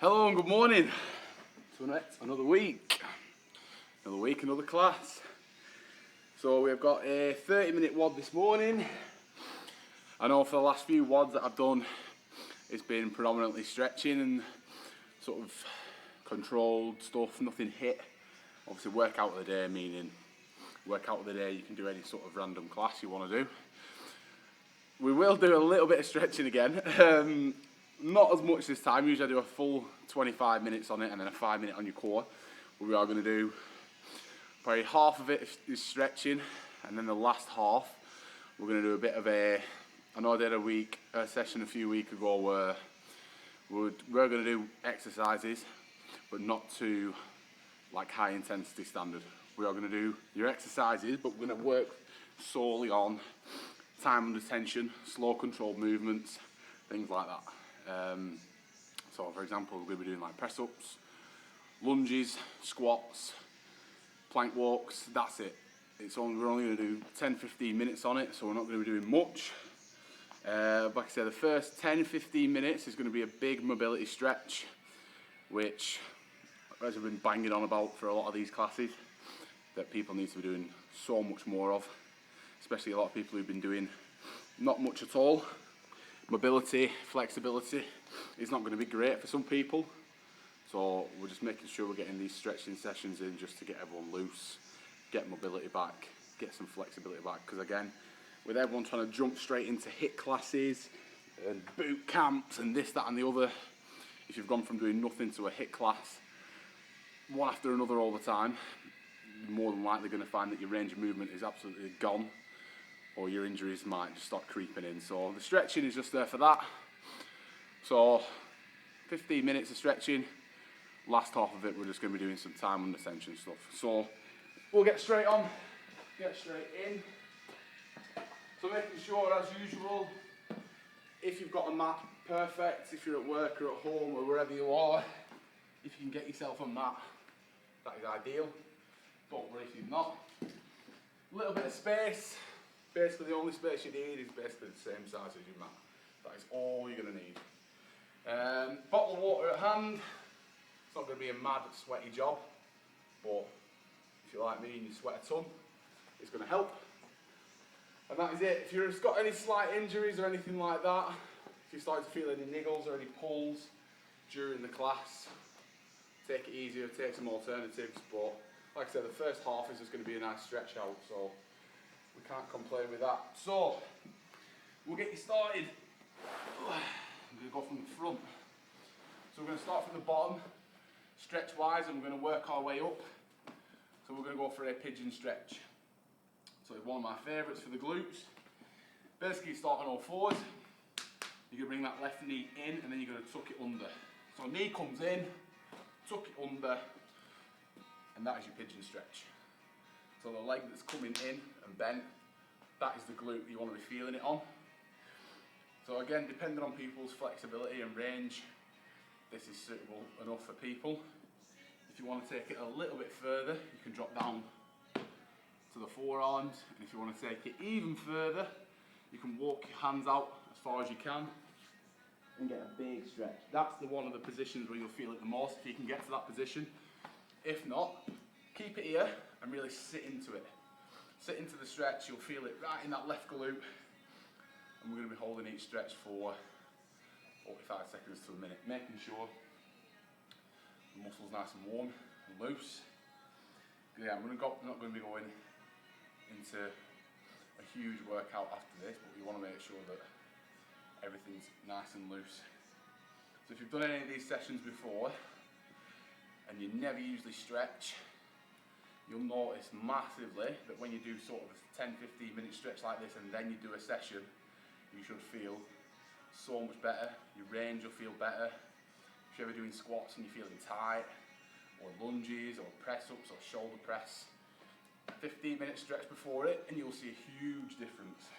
Hello and good morning to another week, another class. So we've got a 30-minute WOD this morning. I know for the last few WODs that I've done, it's been predominantly stretching and sort of controlled stuff, nothing hit. Obviously workout of the day, meaning workout of the day you can do any sort of random class you want to do. We will do a little bit of stretching again. Not as much this time. Usually I do a full 25 minutes on it and then a 5-minute on your core. But we are going to do probably half of it is stretching, and then the last half we're going to do a bit of I know I did a session a few weeks ago where we're going to do exercises, but not to like high intensity standard. We are going to do your exercises, but we're going to work solely on time under tension, slow controlled movements, things like that. So for example, we're going to be doing like press ups, lunges, squats, plank walks. That's it. We're only going to do 10-15 minutes on it, so we're not going to be doing much. Like I said, the first 10-15 minutes is going to be a big mobility stretch, which as I've been banging on about for a lot of these classes, that people need to be doing so much more of, especially a lot of people who've been doing not much at all. Mobility, flexibility is not going to be great for some people, so we're just making sure we're getting these stretching sessions in just to get everyone loose, get mobility back, get some flexibility back, because again, with everyone trying to jump straight into HIIT classes and boot camps and this, that and the other, if you've gone from doing nothing to a HIIT class, one after another all the time, you're more than likely going to find that your range of movement is absolutely gone, or your injuries might just start creeping in. So the stretching is just there for that. So 15 minutes of stretching, last half of it we're just going to be doing some time under tension stuff. So we'll get straight on, get straight in. So making sure, as usual, if you've got a mat, perfect. If you're at work or at home or wherever you are, if you can get yourself a mat, that is ideal. Don't worry if you've not. A little bit of space. Basically the only space you need is basically the same size as your mat. That is all you're going to need. Bottle of water at hand. It's not going to be a mad sweaty job, but if you're like me and you sweat a ton, it's going to help. And that is it. If you've got any slight injuries or anything like that, if you start to feel any niggles or any pulls during the class, take it easier, take some alternatives, but like I said, the first half is just going to be a nice stretch out, so we can't complain with that. So, we'll get you started. I'm going to go from the front. So we're going to start from the bottom, stretch wise, and we're going to work our way up. So we're going to go for a pigeon stretch. So it's one of my favourites for the glutes. Basically, you start on all fours. You're going to bring that left knee in, and then you're going to tuck it under. So knee comes in, tuck it under, and that is your pigeon stretch. So the leg that's coming in and bent, that is the glute you want to be feeling it on. So again, depending on people's flexibility and range, this is suitable enough for people. If you want to take it a little bit further, you can drop down to the forearms, and if you want to take it even further, you can walk your hands out as far as you can and get a big stretch. That's one of the positions where you'll feel it the most, if you can get to that position. If not, keep it here and really sit into it. Sit into the stretch, you'll feel it right in that left glute, and we're going to be holding each stretch for 45 seconds to a minute, making sure the muscle's nice and warm and loose. Yeah, I'm not going to be going into a huge workout after this, but we want to make sure that everything's nice and loose. So if you've done any of these sessions before and you never usually stretch, you'll notice massively that when you do sort of a 10-15 minute stretch like this and then you do a session, you should feel so much better. Your range will feel better. If you're ever doing squats and you're feeling tight, or lunges, or press-ups, or shoulder press, 15-minute stretch before it and you'll see a huge difference.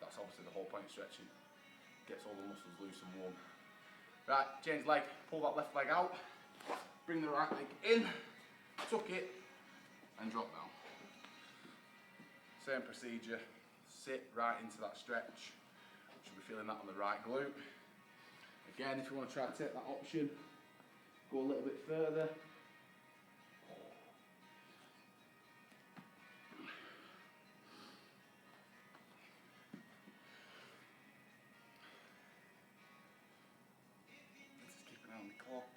That's obviously the whole point of stretching. Gets all the muscles loose and warm. Right, change leg, pull that left leg out, bring the right leg in, tuck it, and drop down. Same procedure, sit right into that stretch. Should be feeling that on the right glute. Again, if you want to try to take that option go a little bit further. Let's just keep an eye on the clock.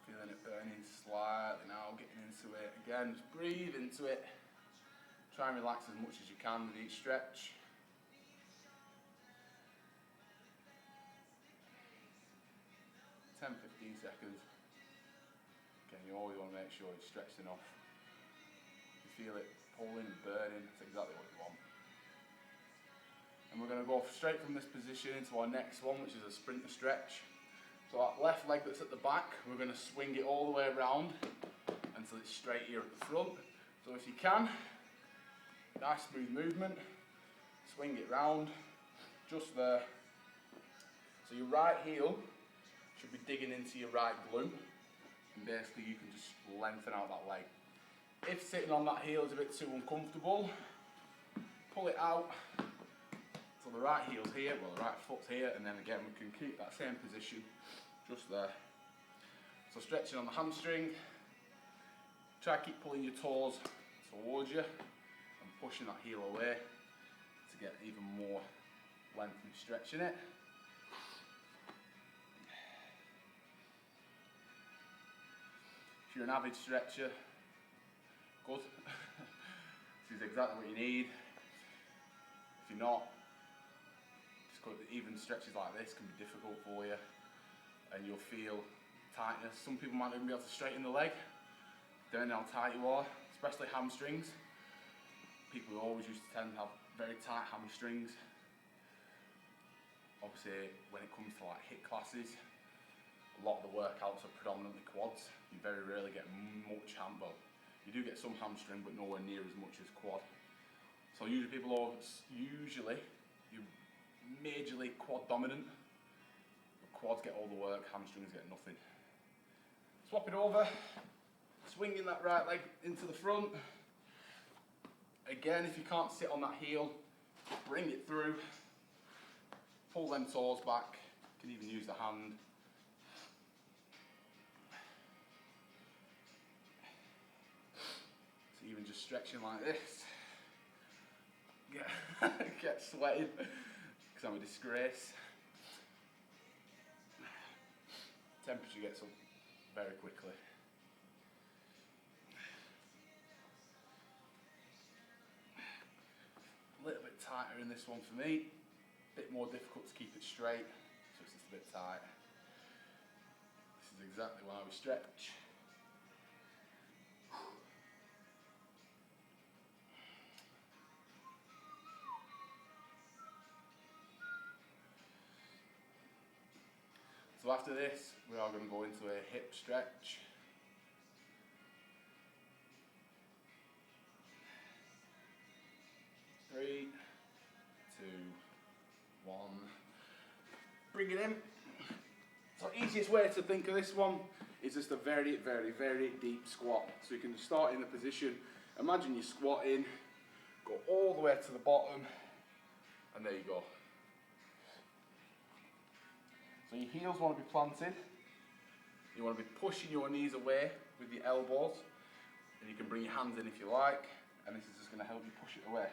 Feeling it burning slightly now, getting into it. Again, just breathe into it. Try and relax as much as you can with each stretch. (10–15 seconds). Again, you always want to make sure it's stretched enough. If you feel it pulling and burning, that's exactly what you want. And we're going to go straight from this position into our next one, which is a sprinter stretch. So that left leg that's at the back, we're going to swing it all the way around until it's straight here at the front. So if you can, nice smooth movement, swing it round, just there. So your right heel should be digging into your right glute, and basically you can just lengthen out that leg. If sitting on that heel is a bit too uncomfortable, pull it out. So the right heel's here, well the right foot's here, and then again we can keep that same position just there. So stretching on the hamstring, try to keep pulling your toes towards you and pushing that heel away to get even more length and stretch in it. If you're an avid stretcher, good. This is exactly what you need. If you're not, it's good. Even stretches like this can be difficult for you, and you'll feel tightness. Some people might not even be able to straighten the leg, depending on how tight you are, especially hamstrings. People always used to tend to have very tight hamstrings. Obviously, when it comes to like HIIT classes, a lot of the workouts are predominantly quads. You very rarely get much well, you do get some hamstring, but nowhere near as much as quad. So usually people are you're majorly quad dominant. The quads get all the work, hamstrings get nothing. Swap it over, swinging that right leg into the front. Again, if you can't sit on that heel, bring it through. Pull them toes back. You can even use the hand. So even just stretching like this, get sweating because I'm a disgrace. Temperature gets up very quickly. A little bit tighter in this one for me. A bit more difficult to keep it straight, so it's just a bit tight. This is exactly why we stretch. So after this, we are going to go into a hip stretch. Three, two, one. Bring it in. So easiest way to think of this one is just a very, very, very deep squat. So you can start in the position. Imagine you're squatting, go all the way to the bottom, and there you go. So your heels want to be planted. You want to be pushing your knees away with your elbows, and you can bring your hands in if you like, and this is just going to help you push it away.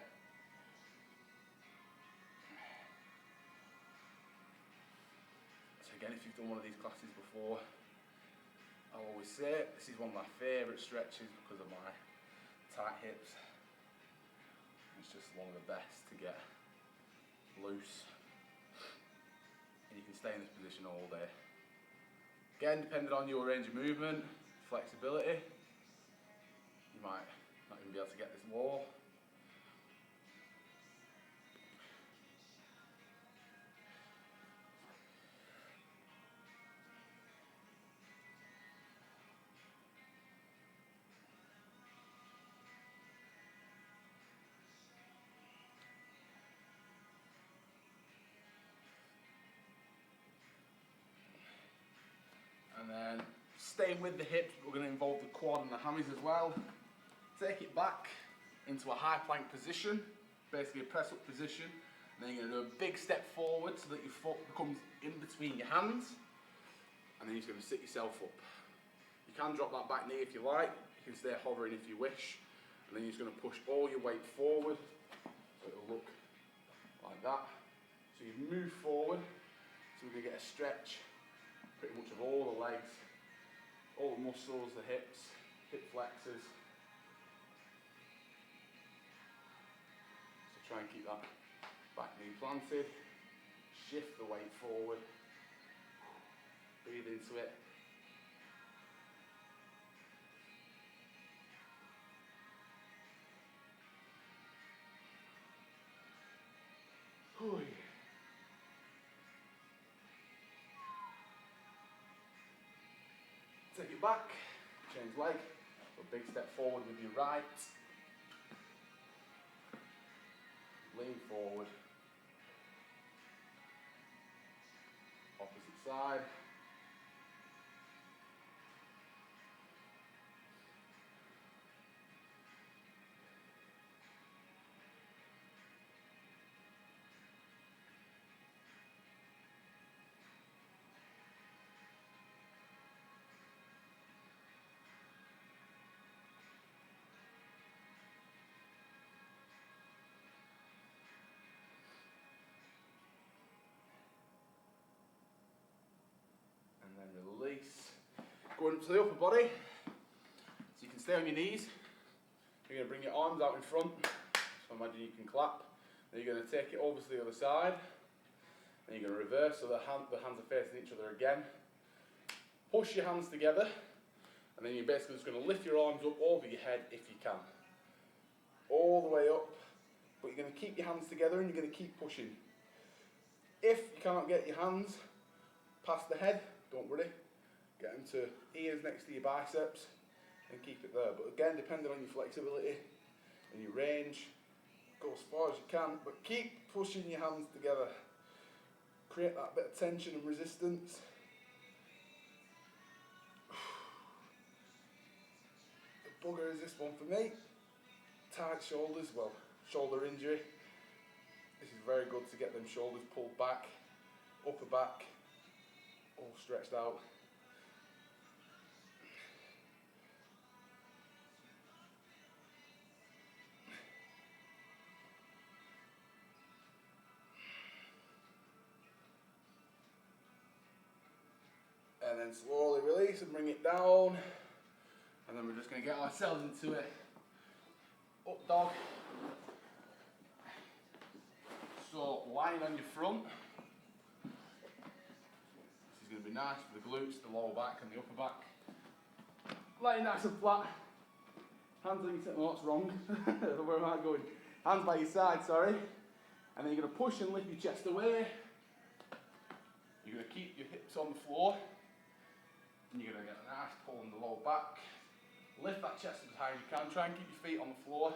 So again, if you've done one of these classes before, I always say this is one of my favourite stretches because of my tight hips. It's just one of the best to get loose. And you can stay in this position all day. Again, depending on your range of movement, flexibility, you might not even be able to get this low. And then staying with the hips, we're going to involve the quad and the hammies as well. Take it back into a high plank position, basically a press up position. And then you're going to do a big step forward so that your foot becomes in between your hands. And then you're going to sit yourself up. You can drop that back knee if you like. You can stay hovering if you wish. And then you're just going to push all your weight forward. So it'll look like that. So you move forward. So we're going to get a stretch pretty much of all the legs, all the muscles, the hips, hip flexors. So try and keep that back knee planted. Shift the weight forward. Breathe into it. Take it back, change leg, so big step forward with your right, lean forward, opposite side, release. Going up to the upper body, so you can stay on your knees. You're going to bring your arms out in front, so imagine you can clap. Then you're going to take it over to the other side, then you're going to reverse so the hands are facing each other again. Push your hands together, and then you're basically just going to lift your arms up over your head if you can. All the way up, but you're going to keep your hands together and you're going to keep pushing. If you cannot get your hands past the head, don't worry, get them to ears next to your biceps and keep it there. But again, depending on your flexibility and your range, go as far as you can, but keep pushing your hands together. Create that bit of tension and resistance. The bugger is this one for me. Tight shoulders, well, shoulder injury. This is very good to get them shoulders pulled back, upper back, all stretched out. And then slowly release and bring it down. And then we're just going to get ourselves into it. Up dog. So lying on your front. This is going to be nice for the glutes, the lower back and the upper back. Lying nice and flat. Hands on your, oh, that's wrong. Where am I going? Hands by your side, sorry. And then you're going to push and lift your chest away. You're going to keep your hips on the floor. And you're going to get a nice pull in the lower back. Lift that chest as high as you can. Try and keep your feet on the floor.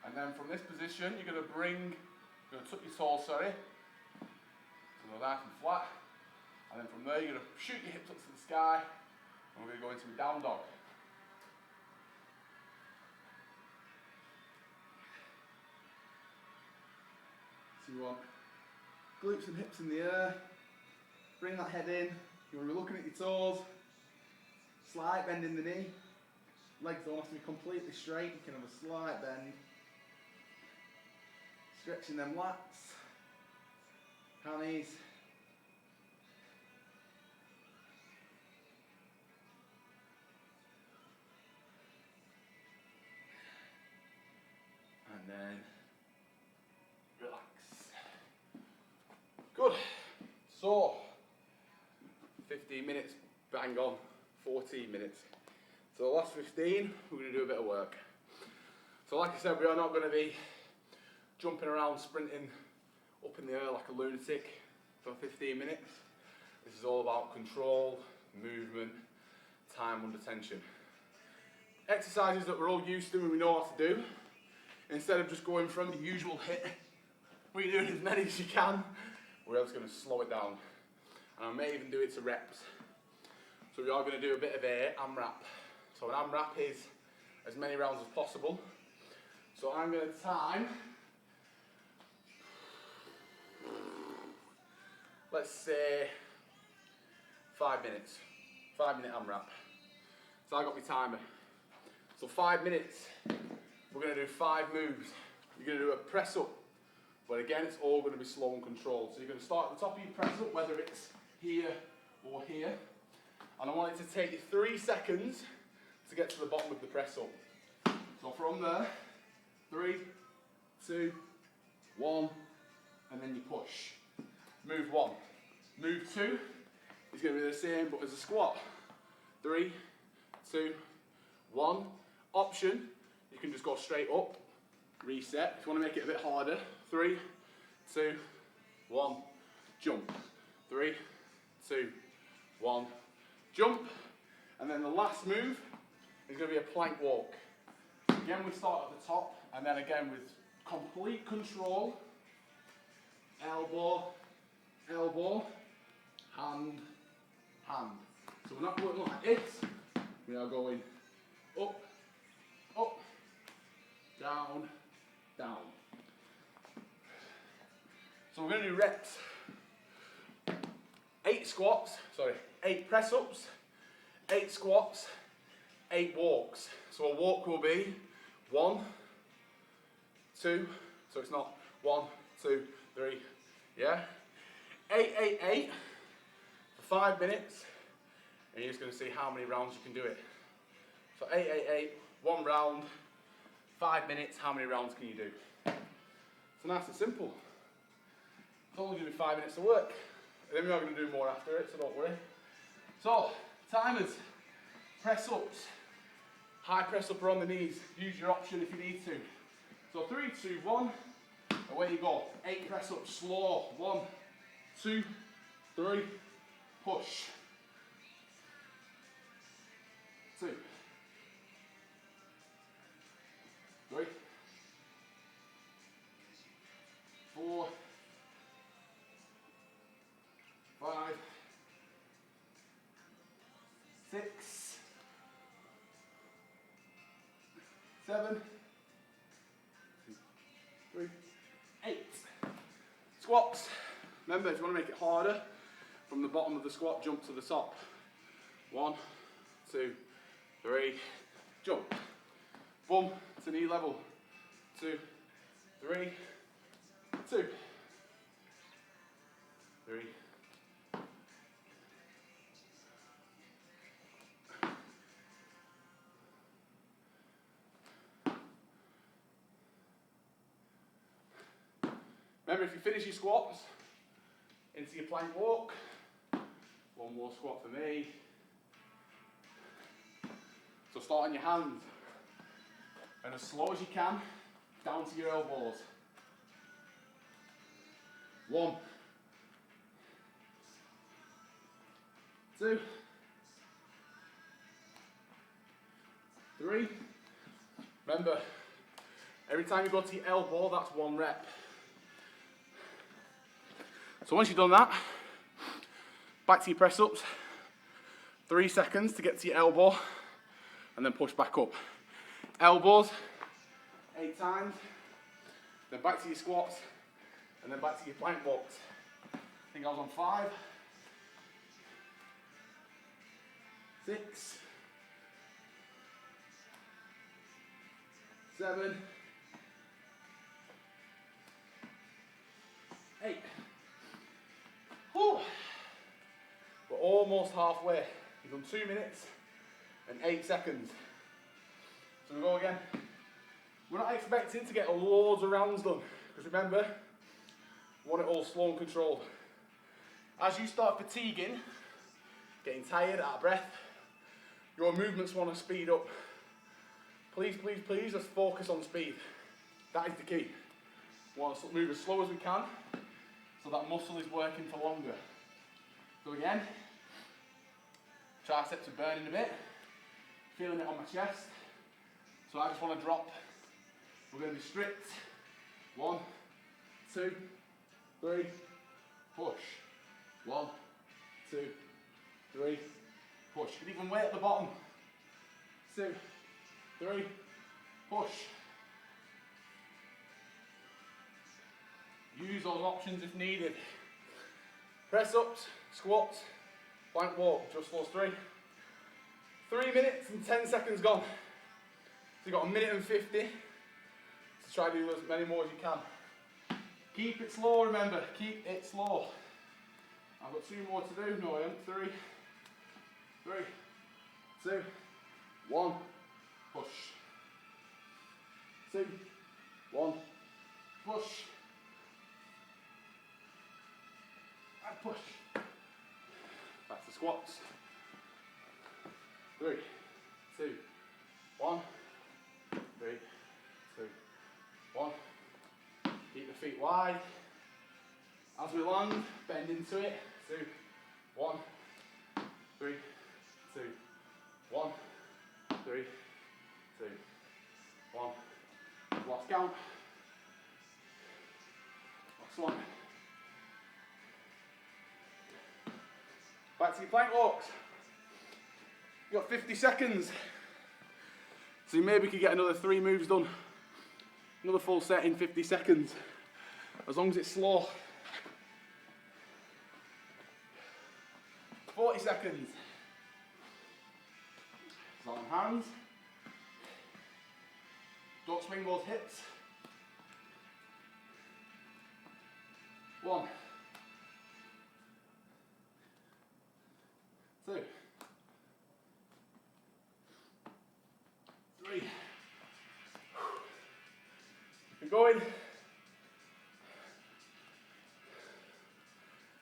And then from this position, you're going to tuck your soles, so they're nice and flat. And then from there, you're going to shoot your hips up to the sky, and we're going to go into a down dog. So you want glutes and hips in the air, bring that head in, you want to be looking at your toes, slight bend in the knee, legs don't have to be completely straight, you can have a slight bend. Stretching them lats, hammies. And then relax. Good. So, 15 minutes, bang on, 14 minutes. So the last 15, we're going to do a bit of work. So like I said, we are not going to be jumping around, sprinting up in the air like a lunatic for 15 minutes. This is all about control, movement, time under tension. Exercises that we're all used to and we know how to do. Instead of just going from the usual hit, we're doing as many as you can. We're just going to slow it down. And I may even do it to reps. So we are going to do a bit of a AMRAP. So an AMRAP is as many rounds as possible. So I'm going to time, let's say 5 minutes. 5-minute AMRAP. So I got my timer. So 5 minutes, we're going to do 5 moves. You're going to do a press up, but again it's all going to be slow and controlled. So you're going to start at the top of your press up, whether it's here or here. And I want it to take you 3 seconds to get to the bottom of the press up. So from there, 3, 2, 1, and then you push. Move 1. Move 2 is going to be the same but as a squat. 3, 2, 1. Option, you can just go straight up, reset. If you want to make it a bit harder, 3, 2, 1, jump. 3, 2, 1, jump. And then the last move is going to be a plank walk. Again, we start at the top, and then again with complete control, elbow, elbow, hand, hand. So we're not going like this, we are going up, up, down, down. So we're going to do reps. 8 press ups, 8 squats, 8 walks. So a walk will be 1, 2, so it's not 1, 2, 3, yeah? 8, 8, 8 for 5 minutes, and you're just going to see how many rounds you can do it. So 8, 8, 8, 1 round, 5 minutes, how many rounds can you do? It's nice and simple. It's only going to be 5 minutes of work. And then we are going to do more after it, so don't worry. So, timers, press ups, high press up or on the knees. Use your option if you need to. So 3, 2, 1, away you go. 8 press ups, slow. 1, 2, 3, push. 2, 3, 4, 5, 6, 7, 3, 8. Squats. Remember, if you want to make it harder, from the bottom of the squat, jump to the top. 1, 2, 3, jump. Boom, to knee level. 2, 3, 2, 3. Remember, if you finish your squats, into your plank walk. 1 more squat for me. So start on your hands, and as slow as you can, down to your elbows. 1, 2, 3. Remember, every time you go to your elbow, that's 1 rep. So once you've done that, back to your press ups. 3 seconds to get to your elbow, and then push back up. Elbows, 8 times, then back to your squats, and then back to your plank walks. I think I was on 5, 6, 7, 8. Whew. We're almost halfway. You've done 2 minutes and 8 seconds. So we go again. We're not expecting to get loads of rounds done, because remember, we want it all slow and controlled. As you start fatiguing, getting tired, out of breath, your movements want to speed up, please, please, please, let's focus on speed. That is the key. We want to move as slow as we can, so that muscle is working for longer. So again, triceps are burning a bit, feeling it on my chest. So I just want to drop. We're going to be strict. 1, 2, 3, push. 1, 2, 3, push. You can even weight at the bottom. 2, 3, push. Use those options if needed. Press ups, squats, plank walk, just those 3. 3 minutes and 10 seconds gone. So you've got 1 minute and 50 to try to do as many more as you can. Keep it slow, remember, keep it slow. I've got 2 more to do. No, I haven't. 3, 2, 1, push. 2, 1, push. And push. Back to squats. 3, 2, 1, 3, 2, 1. Keep the feet wide. As we land, bend into it. 2, 1, 3, 2, 1, 3, 2, 1. Last count. Last one. Back to your plank walks. You've got 50 seconds. So you maybe could get another 3 moves done. Another full set in 50 seconds. As long as it's slow. 40 seconds. It's on hands. Don't swing those hips. 1, 2, 3. Keep going.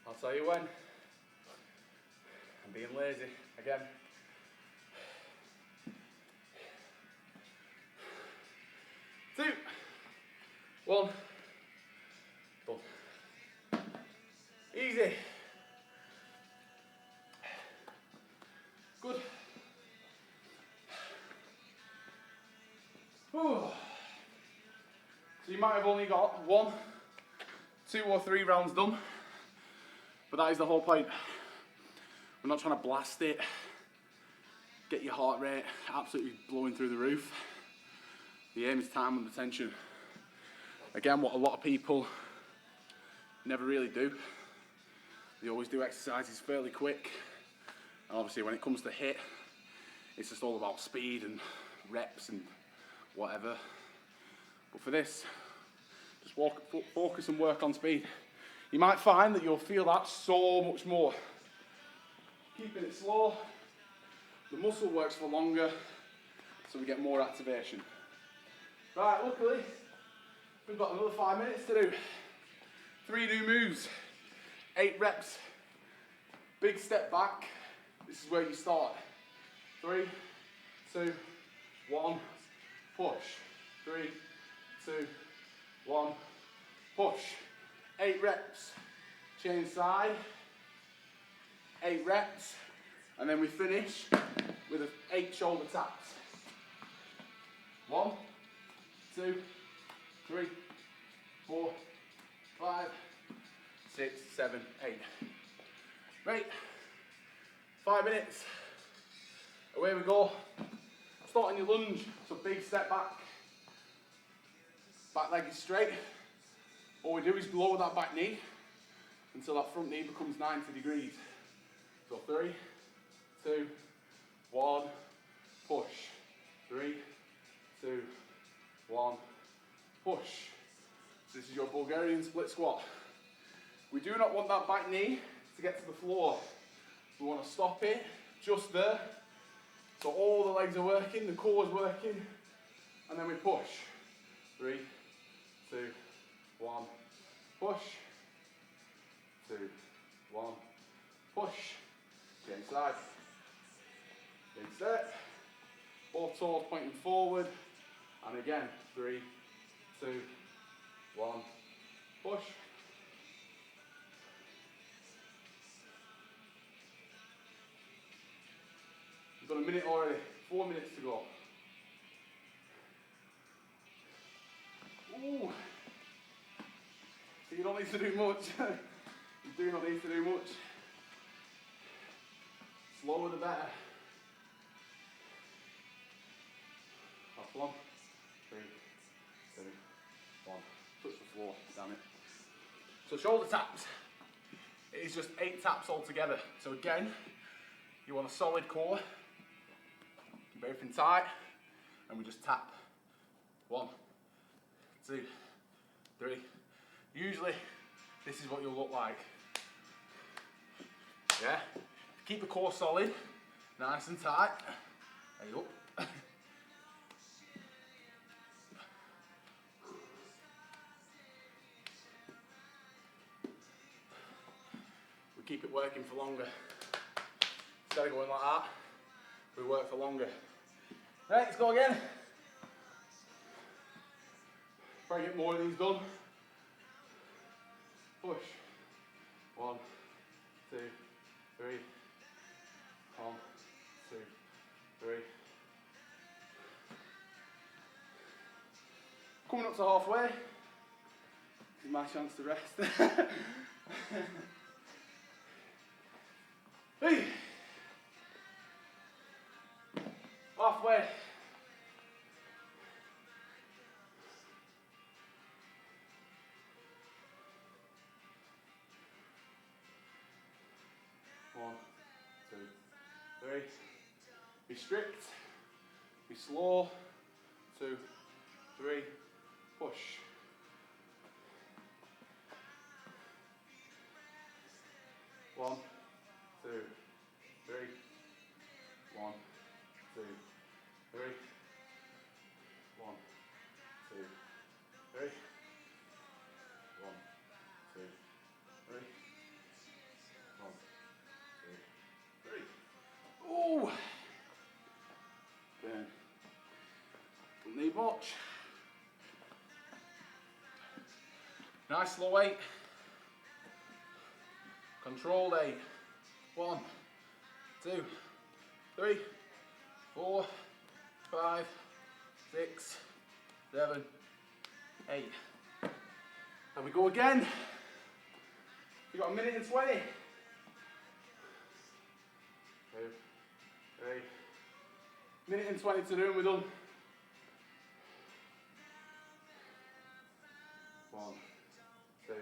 I'll tell you when. I'm being lazy again. 2, 1, done. Easy. Good. Whew. So you might have only got 1, 2 or 3 rounds done, but that is the whole point. We're not trying to blast it, get your heart rate absolutely blowing through the roof. The aim is time under tension. Again, what a lot of people never really do. They always do exercises fairly quick. And obviously when it comes to HIIT, it's just all about speed and reps and whatever. But for this, just focus and work on speed. You might find that you'll feel that so much more. Keeping it slow, the muscle works for longer, so we get more activation. Right, luckily, we've got another 5 minutes to do. 3 new moves, 8 reps. Big step back, this is where you start. 3, 2, 1, push. 3, 2, 1, push. 8 reps, change side. 8 reps, and then we finish with 8 shoulder taps. 1, 2, 3, 4, 5, 6, 7, 8. Right, 5 minutes. Away we go. Starting your lunge, so big step back. Back leg is straight. All we do is lower that back knee until that front knee becomes 90 degrees. So 3, 2, 1, push. 3, 2, 1, push. So this is your Bulgarian split squat. We do not want that back knee to get to the floor. We want to stop it just there. So all the legs are working, the core is working, and then we push. 3, 2, 1, push. 2, 1, push. Get inside. Get set. toes pointing forward. And again, 3, 2, 1, push. We've done a minute already, 4 minutes to go. Ooh. So you don't need to do much. You do not need to do much. Slower the better. That's 1, 3, 2, 1. Touch the floor, damn it. So shoulder taps. It is just 8 taps altogether. So again, you want a solid core. Keep everything tight, and we just tap. 1, 2, 3. Usually, this is what you'll look like. Yeah? Keep the core solid, nice and tight. There you go. We keep it working for longer. Instead of going like that, we work for longer. Right, let's go again. Try and get more of these done. Push. 1, 2, 3. 1, 2, 3. Coming up to halfway. This is my chance to rest. Hey. Halfway. One, 2, 3. Be strict. Be slow. 2, 3. Push. 1, 2, 3. 1, 2, 3. 1, 2, 3. 1, 2, 3. 1, 2, 3. Ooh! Then, don't need much. Nice slow 8. Controlled 8. 1, 2, 3, 4, 5, 6, 7, 8. And we go again. We've got 1:20. 2, 3. Minute and 20 to do and we're done. 1, 2,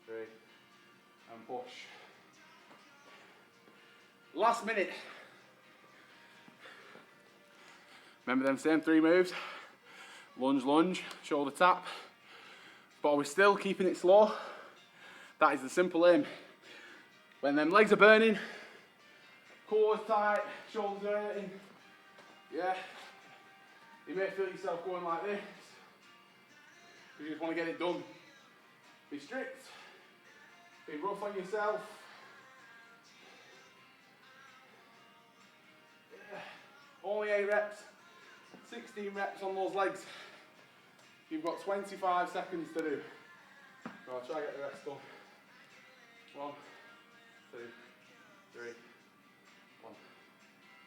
3, and push. Last minute. Remember them same 3 moves? Lunge, lunge, shoulder tap. But are we still keeping it slow? That is the simple aim. When them legs are burning, core's tight, shoulders are hurting. Yeah. You may feel yourself going like this. You just want to get it done. Be strict. Be rough on yourself. Yeah. Only 8 reps. 16 reps on those legs. You've got 25 seconds to do. So I'll try to get the rest done. 1, 2, 3. 1,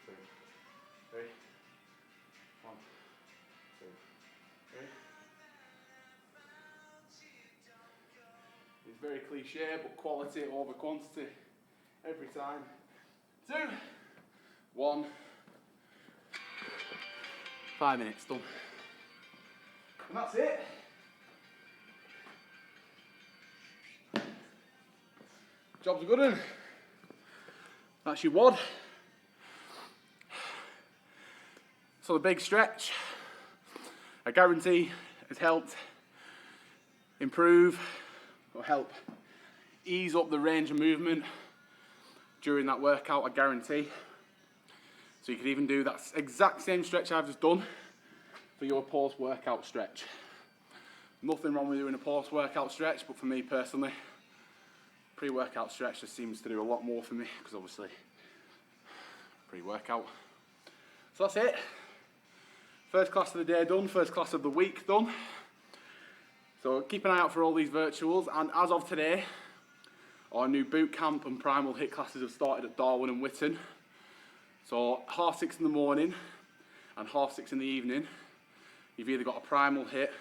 2, 3. 1, 2, 3. It's very cliche, but quality over quantity every time. 2, 1. 5 minutes done. And that's it. Job's a good one. That's your WOD. So the big stretch, I guarantee, has helped improve or help ease up the range of movement during that workout, I guarantee. So you could even do that exact same stretch I've just done for your post-workout stretch. Nothing wrong with doing a post-workout stretch, but for me personally, pre-workout stretch just seems to do a lot more for me, because obviously, pre-workout. So that's it. First class of the day done, first class of the week done. So keep an eye out for all these virtuals, and as of today, our new boot camp and primal hit classes have started at Darwin and Witton. So 6:30 in the morning and 6:30 in the evening, you've either got a primal hit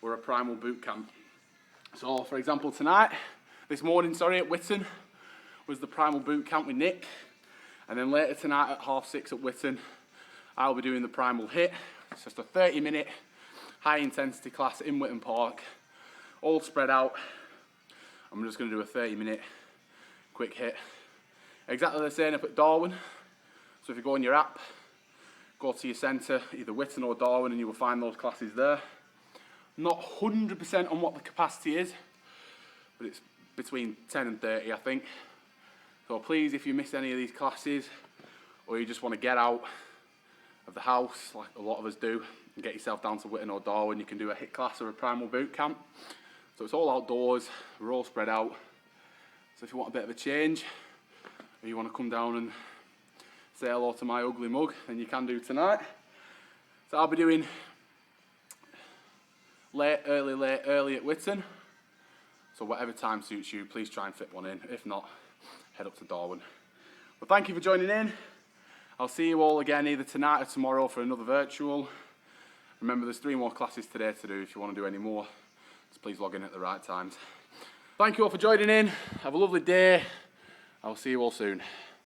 or a primal boot camp. So for example this morning at Witton was the primal boot camp with Nick, and then later tonight at 6:30 at Witton, I'll be doing the primal hit. It's just a 30-minute high intensity class in Witton Park, all spread out. I'm just going to do a 30-minute quick hit. Exactly the same up at Darwin. So if you go on your app, go to your centre, either Witton or Darwin, and you will find those classes there. Not 100% on what the capacity is, but it's between 10 and 30, I think. So please, if you miss any of these classes, or you just want to get out of the house, like a lot of us do, and get yourself down to Witton or Darwin, you can do a hit class or a primal boot camp. So it's all outdoors, we're all spread out. So if you want a bit of a change, or you want to come down and say hello to my ugly mug, then you can do tonight. So I'll be doing late, early at Witton. So whatever time suits you, please try and fit one in. If not, head up to Darwin. Well, thank you for joining in. I'll see you all again either tonight or tomorrow for another virtual. Remember, there's 3 more classes today to do. If you want to do any more, just please log in at the right times. Thank you all for joining in. Have a lovely day. I'll see you all soon.